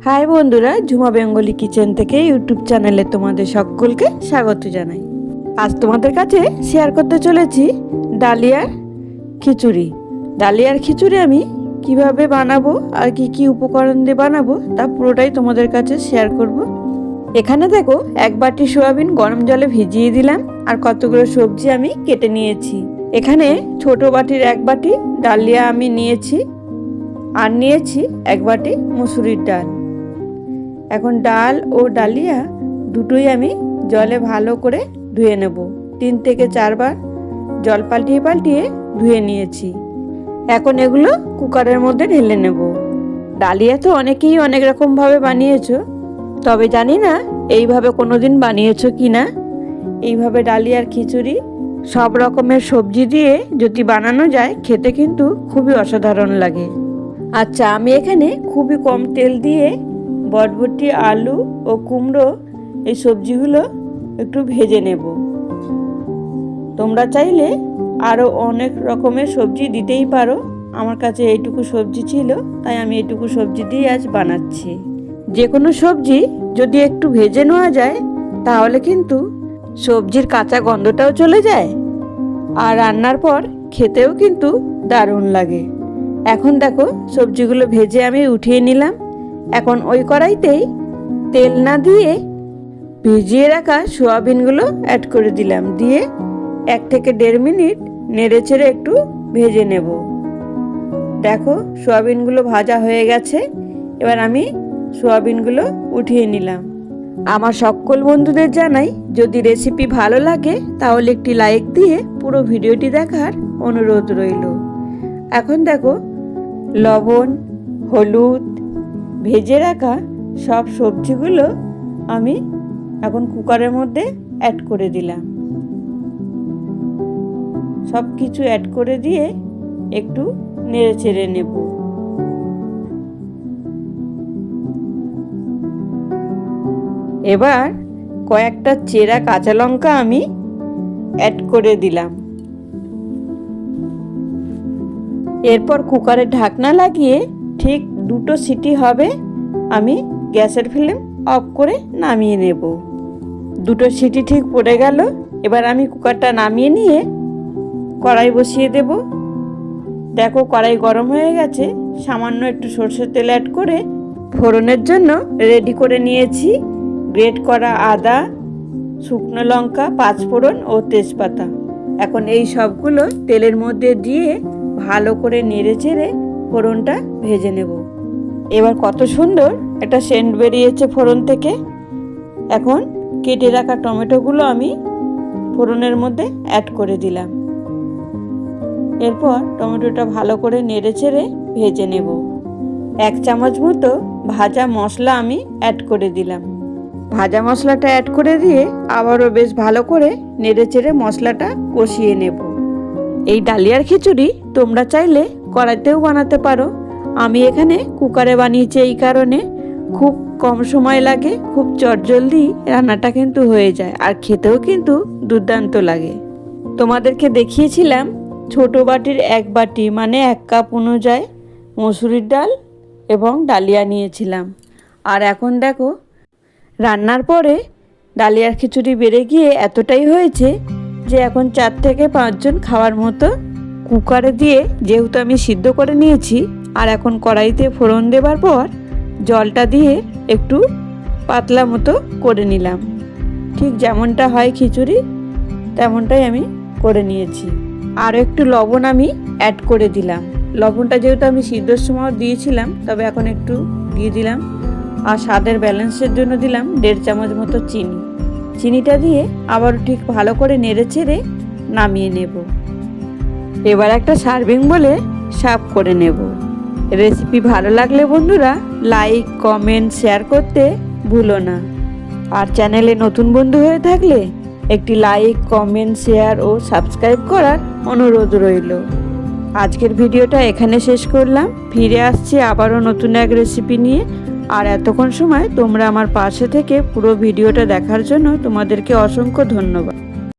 High বন্ধুরা, Jhuma Bengali kitchen থেকে YouTube চ্যানেলে তোমাদের সকলকে স্বাগত জানাই। আজ তোমাদের কাছে শেয়ার করতে চলেছি ডালিয়ার খিচুড়ি। ডালিয়ার খিচুড়ি আমি কিভাবে বানাবো আর কি কি উপকরণ দিয়ে বানাবো তা পুরোটাই তোমাদের কাছে শেয়ার করব। এখানে দেখো, এক বাটি সোয়াবিন গরম জলে ভিজিয়ে দিলাম আর কতগুলো সবজি আমি কেটে নিয়েছি। এখানে ছোট বাটির এক বাটি ডালিয়া আমি নিয়েছি আর নিয়েছি এক বাটি মুসুরির ডাল। এখন ডাল ও ডালিয়া দুটোই আমি জলে ভালো করে ধুয়ে নেব। 3 থেকে 4 বার জল পাল্টিয়ে পাল্টিয়ে ধুয়ে নিয়েছি। এখন এগুলো কুকারের মধ্যে ঢেলে নেব। ডালিয়া তো অনেকেই অনেক রকমভাবে বানিয়েছো, তবে জানি না এইভাবে কোনোদিন বানিয়েছো কি না। এইভাবে ডালিয়ার খিচুড়ি সব রকমের সবজি দিয়ে যদি বানানো যায়, খেতে কিন্তু খুবই অসাধারণ লাগে। আচ্ছা, আমি এখানে খুবই কম তেল দিয়ে বরবটি, আলু ও কুমড়ো এই সবজিগুলো একটু ভেজে নেব। তোমরা চাইলে আরও অনেক রকমের সবজি দিতেই পারো। আমার কাছে এইটুকু সবজি ছিল, তাই আমি এইটুকু সবজি দিয়ে আজ বানাচ্ছি। যে কোনো সবজি যদি একটু ভেজে নেওয়া যায়, তাহলে কিন্তু সবজির কাঁচা গন্ধটাও চলে যায় আর রান্নার পর খেতেও কিন্তু দারুণ লাগে। এখন দেখো, সবজিগুলো ভেজে আমি উঠিয়ে নিলাম। এখন ওই কড়াইতেই তেল না দিয়ে ভিজিয়ে রাখা সোয়াবিনগুলো অ্যাড করে দিলাম। দিয়ে 1 থেকে 1.5 মিনিট নেড়ে চেড়ে একটু ভেজে নেব। দেখো, সোয়াবিনগুলো ভাজা হয়ে গেছে। এবার আমি সোয়াবিনগুলো উঠিয়ে নিলাম। আমার সকল বন্ধুদের জানাই, যদি রেসিপি ভালো লাগে তাহলে একটি লাইক দিয়ে পুরো ভিডিওটি দেখার অনুরোধ রইল। এখন দেখো, লবণ, হলুদ, ভেজে রাখা সব সবজিগুলো আমি এখন কুকারের মধ্যে অ্যাড করে দিলাম। সব কিছু অ্যাড করে দিয়ে একটু নেড়ে চেড়ে নেব। এবার কয়েকটা চেরা কাঁচা লঙ্কা আমি অ্যাড করে দিলাম। এরপর কুকারের ঢাকনা লাগিয়ে ঠিক 2টো সিটি হবে আমি গ্যাসের ফ্লেম অফ করে নামিয়ে নেব। 2টো সিটি ঠিক পড়ে গেল। এবার আমি কুকারটা নামিয়ে নিয়ে কড়াই বসিয়ে দেব। দেখো, কড়াই গরম হয়ে গেছে। সামান্য একটু সরষের তেল অ্যাড করে ফোড়নের জন্য রেডি করে নিয়েছি গ্রেট করা আদা, শুকনো লঙ্কা, 5 ফোড়ন ও তেজপাতা। এখন এই সবগুলো তেলের মধ্যে দিয়ে ভালো করে নেড়ে চেড়ে ফোড়নটা ভেজে নেব। এবার কত সুন্দর একটা সেন্ট বেরিয়েছে ফোড়ন থেকে। এখন কেটে রাখা টমেটোগুলো আমি ফোড়নের মধ্যে অ্যাড করে দিলাম। এরপর টমেটোটা ভালো করে নেড়ে চেড়ে ভেজে নেব। 1 চামচ মতো ভাজা মশলা আমি অ্যাড করে দিলাম। ভাজা মশলাটা অ্যাড করে দিয়ে আবারও বেশ ভালো করে নেড়ে চেড়ে মশলাটা কষিয়ে নেব। এই ডালিয়ার খিচুড়ি তোমরা চাইলে কড়াইতেও বানাতে পারো। আমি এখানে কুকারে বানিয়েছি, এই কারণে খুব কম সময় লাগে, খুব চটজলদি রান্নাটা কিন্তু হয়ে যায় আর খেতেও কিন্তু দুর্দান্ত লাগে। তোমাদেরকে দেখিয়েছিলাম ছোট বাটির 1 বাটি মানে 1 কাপ অনুযায়ী মসুরির ডাল এবং ডালিয়া নিয়েছিলাম। আর এখন দেখো, রান্নার পরে ডালিয়ার খিচুড়ি বেড়ে গিয়ে এতটাই হয়েছে যে এখন 4 থেকে 5 জন খাওয়ার মতো। কুকারে দিয়ে যেহেতু আমি সিদ্ধ করে নিয়েছি, আর এখন কড়াইতে ফোড়ন দেবার পর জলটা দিয়ে একটু পাতলা মতো করে নিলাম। ঠিক যেমনটা হয় খিচুড়ি তেমনটাই আমি করে নিয়েছি। আর একটু লবণ আমি অ্যাড করে দিলাম। লবণটা যেহেতু আমি সিদ্ধর সময় দিয়েছিলাম, তবে এখন একটু দিয়ে দিলাম। আর স্বাদের ব্যালেন্সের জন্য দিলাম 1.5 চামচ মতো চিনি। চিনিটা দিয়ে আবার ঠিক ভালো করে নেড়ে চেড়ে নামিয়ে নেব। এবার একটা সার্ভিং বলে সার্ভ করে নেব। রেসিপি ভালো লাগলে বন্ধুরা লাইক, কমেন্ট, শেয়ার করতে ভুলো না। আর চ্যানেলে নতুন বন্ধু হয়ে থাকলে একটি লাইক, কমেন্ট, শেয়ার ও সাবস্ক্রাইব করার অনুরোধ রইল। আজকের ভিডিওটা এখানে শেষ করলাম। ফিরে আসছি আবারও নতুন এক রেসিপি নিয়ে। আর এতক্ষণ সময় তোমরা আমার পাশে থেকে পুরো ভিডিওটা দেখার জন্য তোমাদেরকে অসংখ্য ধন্যবাদ।